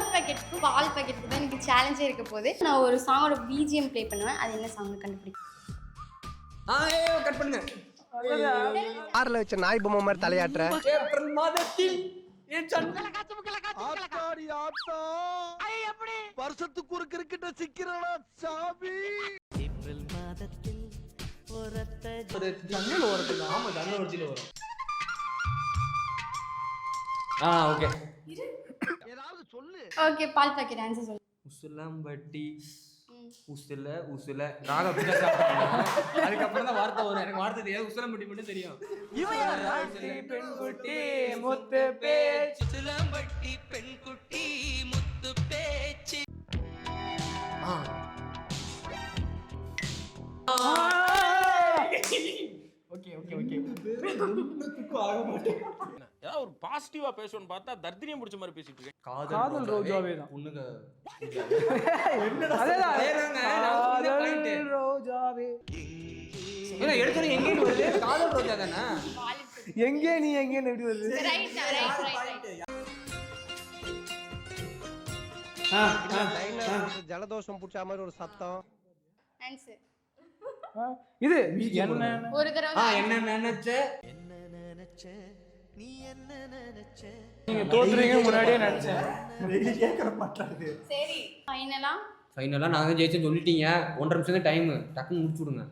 மோர் பாக்கெட்டுக்கு பால் பாக்கெட்டுக்கு தான் எனக்கு சேலஞ்சே இருக்க போகுது. நான் ஒரு சாங்கோட பிஜிஎம் ப்ளே பண்ணுவேன். அது என்ன சாங்னு கண்டுபிடிக்கும். கட் பண்ணுங்க. ஆர்ல வச்ச நாய் பொம்மை மாதிரி தலையாட்டுற. ஏப்ரல் மாதத்தில் ஆத்தாடி ஆத்தா. எப்படி வருஷத்துக்கு ஒரு கிரிக்கெட்ட சிக்கிறடா சாமி. ஏப்ரல் மாதத்தில் ஒரு ஜன்னல் ஓரத்துல. ஆமா ஜன்னல் ஓரத்துல வரும். ஓகே. ஏதாவது சொல்லு. ஓகே பால் பாக்கெட் ஆன்சர் சொல்லு. உசுலம்பட்டி உசுல ராக அதுக்கப்புறம் தான் வார்த்தை வரும். எனக்கு வார்த்தை தெரியாது. உசுலம்பட்டி மட்டும் தெரியும். பெண்குட்டி முத்து பேச்சு. உசிலம்பட்டி பெண்குட்டி முத்து பேச்சு. Okay okay okay. ஆக மாட்டேன். ஏதாவது ஒரு பாசிட்டிவா பேசணும்னு பார்த்தா தர்தினியம் பிடிச்ச மாதிரி பேசிட்டு இருக்கேன். காதல் ரோஜாவே தான். பொண்ணுங்க ரோஜாவே எடுத்தோம். எங்க வருது? காதல் ரோஜா தானே. எங்கே நீ எங்கே எப்படி வருது? Right right. ஜலதோஷம் புடிச்ச மாதிரி ஒரு சத்தம். ஆன்சர். இது என்ன ஒரு தடவை என்ன நினைச்ச நீ என்ன நினைச்ச நீங்க தோத்துறீங்க முன்னாடியே நினைச்சேன். டெய்லி கேக்குற மாட்டாங்க. சரி ஃபைனலா நாங்க ஜெயிச்சேன்னு சொல்லிட்டீங்க. 1.5 நிமிஷம் தான் டைம். டக்குன்னு முடிச்சு விடுங்க.